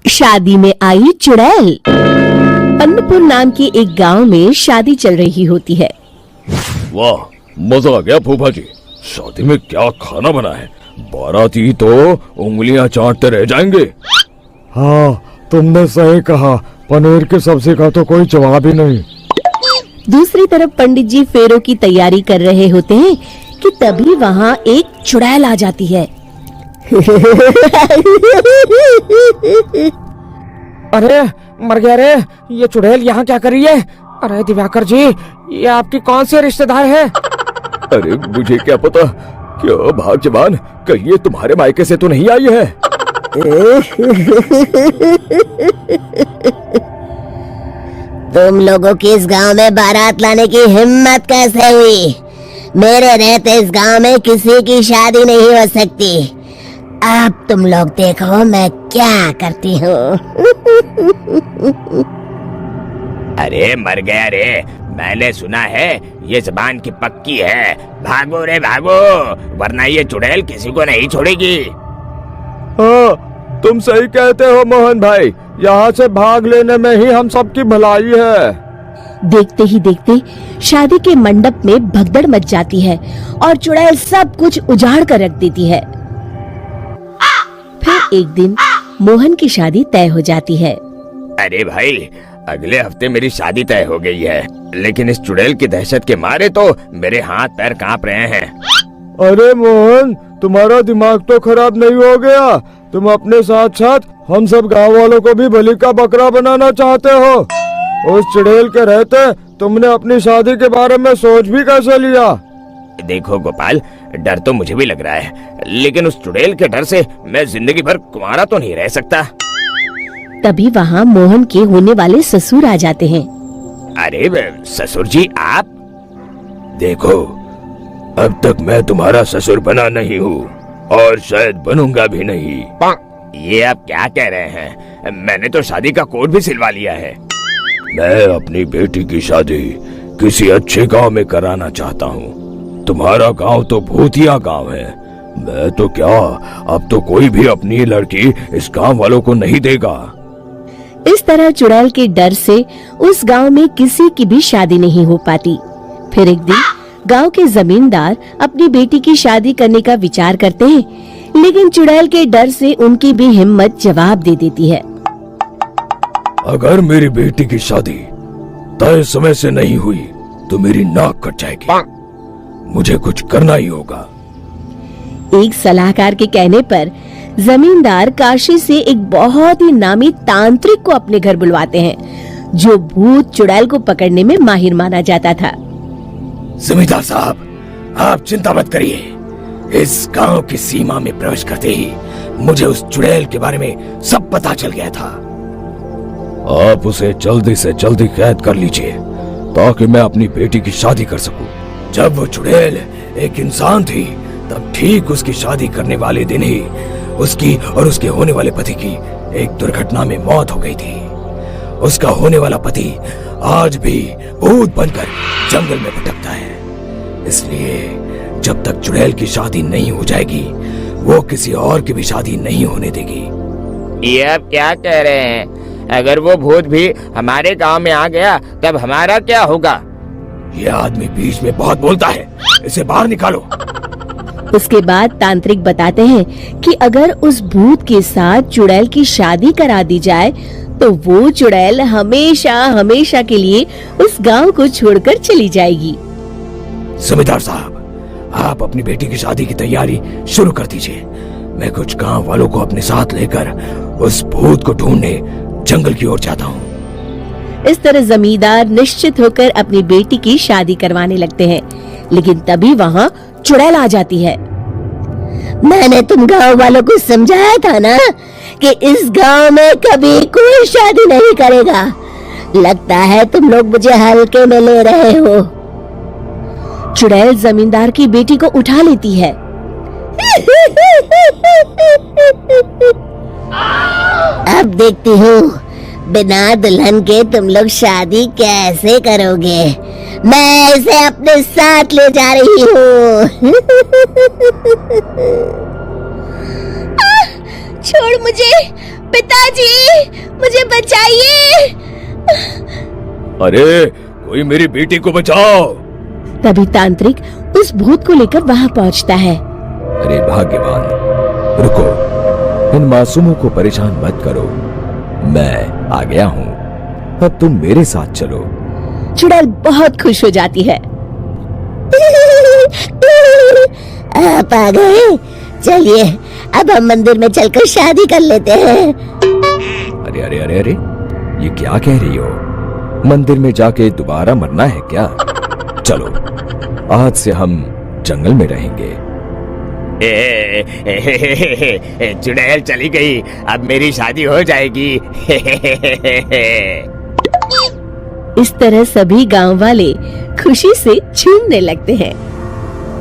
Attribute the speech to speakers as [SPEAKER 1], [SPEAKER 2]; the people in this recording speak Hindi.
[SPEAKER 1] शादी में आई चुड़ैल। अन्नपुर नाम के एक गांव में शादी चल रही होती है।
[SPEAKER 2] वाह, मजा आ गया फूफा जी। शादी में क्या खाना बना है? बाराती तो उंगलियां चाटते रह जाएंगे।
[SPEAKER 3] हाँ, तुमने सही कहा। पनीर की सब्जी का तो कोई जवाब ही नहीं।
[SPEAKER 1] दूसरी तरफ पंडित जी फेरों की तैयारी कर रहे होते हैं कि तभी वहाँ एक चुड़ैल आ जाती है।
[SPEAKER 4] अरे मर गया रे, ये चुड़ैल यहाँ क्या कर रही है? अरे दिव्याकर जी, ये आपकी कौन सी रिश्तेदार है?
[SPEAKER 2] अरे मुझे क्या पता। क्या भाग्यवान, कहीं ये तुम्हारे मायके से तो नहीं आई है?
[SPEAKER 5] तुम लोगों की इस गांव में बारात लाने की हिम्मत कैसे हुई? मेरे रहते इस गांव में किसी की शादी नहीं हो सकती। अब तुम लोग देखो मैं क्या करती हूँ।
[SPEAKER 6] अरे मर गया रे, मैंने सुना है ये जबान की पक्की है। भागो रे भागो, वरना ये चुड़ैल किसी को नहीं छोड़ेगी।
[SPEAKER 3] हाँ, तुम सही कहते हो मोहन भाई। यहाँ से भाग लेने में ही हम सबकी भलाई है।
[SPEAKER 1] देखते ही देखते शादी के मंडप में भगदड़ मच जाती है और चुड़ैल सब कुछ उजाड़ कर रख देती है। फिर एक दिन मोहन की शादी तय हो जाती है।
[SPEAKER 6] अरे भाई, अगले हफ्ते मेरी शादी तय हो गई है, लेकिन इस चुड़ैल की दहशत के मारे तो मेरे हाथ पैर कांप रहे हैं।
[SPEAKER 3] अरे मोहन, तुम्हारा दिमाग तो खराब नहीं हो गया? तुम अपने साथ साथ हम सब गांव वालों को भी बलि का बकरा बनाना चाहते हो? उस चुड़ैल के रहते तुमने अपनी शादी के बारे में सोच भी कैसे लिया?
[SPEAKER 6] देखो गोपाल, डर तो मुझे भी लग रहा है, लेकिन उस चुड़ैल के डर से मैं जिंदगी भर कुंवारा तो नहीं रह सकता।
[SPEAKER 1] तभी वहाँ मोहन के होने वाले ससुर आ जाते हैं।
[SPEAKER 6] अरे ससुर जी आप?
[SPEAKER 2] देखो, अब तक मैं तुम्हारा ससुर बना नहीं हूँ और शायद बनूंगा भी नहीं।
[SPEAKER 6] ये आप क्या कह रहे हैं? मैंने तो शादी का कोड भी सिलवा लिया है।
[SPEAKER 2] मैं अपनी बेटी की शादी किसी अच्छे गांव में कराना चाहता हूँ। तुम्हारा गांव तो भूतिया गांव है। मैं तो क्या, अब तो कोई भी अपनी लड़की इस गांव वालों को नहीं देगा।
[SPEAKER 1] इस तरह चुड़ैल के डर से उस गांव में किसी की भी शादी नहीं हो पाती। फिर एक दिन गांव के जमींदार अपनी बेटी की शादी करने का विचार करते हैं, लेकिन चुड़ैल के डर से उनकी भी हिम्मत जवाब दे देती है।
[SPEAKER 2] अगर मेरी बेटी की शादी तय समय से नहीं हुई तो मेरी नाक कट जाएगी। मुझे कुछ करना ही होगा।
[SPEAKER 1] एक सलाहकार के कहने पर जमींदार काशी से एक बहुत ही नामी तांत्रिक को अपने घर बुलवाते हैं, जो भूत चुड़ैल को पकड़ने में माहिर माना जाता था।
[SPEAKER 2] जमींदार साहब, आप चिंता मत करिए। इस गांव की सीमा में प्रवेश करते ही मुझे उस चुड़ैल के बारे में सब पता चल गया था। आप उसे जल्दी से जल्दी कैद कर लीजिए ताकि मैं अपनी बेटी की शादी कर सकूं। जब वो चुड़ैल एक इंसान थी, तब ठीक उसकी शादी करने वाले दिन ही उसकी और उसके होने वाले पति की एक दुर्घटना में मौत हो गई थी। उसका होने वाला पति आज भी भूत बनकर जंगल में भटकता है। इसलिए जब तक चुड़ैल की शादी नहीं हो जाएगी, वो किसी और की भी शादी नहीं होने देगी।
[SPEAKER 6] ये आप क्या कह रहे हैं? अगर वो भूत भी हमारे गांव में आ गया तब हमारा क्या होगा?
[SPEAKER 2] ये आदमी बीच में बहुत बोलता है, इसे बाहर निकालो।
[SPEAKER 1] उसके बाद तांत्रिक बताते हैं कि अगर उस भूत के साथ चुड़ैल की शादी करा दी जाए तो वो चुड़ैल हमेशा हमेशा के लिए उस गांव को छोड़कर चली जाएगी।
[SPEAKER 2] जमींदार साहब, आप अपनी बेटी की शादी की तैयारी शुरू कर दीजिए। मैं कुछ गांव वालों को अपने साथ लेकर उस भूत को ढूंढने जंगल की ओर जाता हूँ।
[SPEAKER 1] इस तरह जमींदार निश्चित होकर अपनी बेटी की शादी करवाने लगते हैं, लेकिन तभी वहाँ चुड़ैल आ जाती है।
[SPEAKER 5] मैंने तुम गांव वालों को समझाया था ना कि इस गांव में कभी कोई शादी नहीं करेगा। लगता है तुम लोग मुझे हल्के में ले रहे हो।
[SPEAKER 1] चुड़ैल जमींदार की बेटी को उठा लेती है।
[SPEAKER 5] अब देखती हूँ बिना दुल्हन के तुम लोग शादी कैसे करोगे। मैं इसे अपने साथ ले जा रही हूँ।
[SPEAKER 1] छोड़ मुझे, पिताजी, मुझे बचाइए।
[SPEAKER 2] अरे कोई मेरी बेटी को बचाओ।
[SPEAKER 1] तभी तांत्रिक उस भूत को लेकर वहां पहुंचता है।
[SPEAKER 2] अरे भाग्यवान, रुको, इन मासूमों को परेशान मत करो, मैं आ गया हूँ, अब तुम मेरे साथ चलो।
[SPEAKER 1] चुड़ैल बहुत खुश हो जाती है।
[SPEAKER 5] आप आ गए, चलिए अब हम मंदिर में चलकर शादी कर लेते हैं।
[SPEAKER 2] अरे अरे अरे अरे, ये क्या कह रही हो? मंदिर में जाके दोबारा मरना है क्या? चलो, आज से हम जंगल में रहेंगे।
[SPEAKER 6] चुड़ैल चली गई, अब मेरी शादी हो जाएगी।
[SPEAKER 1] इस तरह सभी गांव वाले खुशी से झूमने लगते हैं।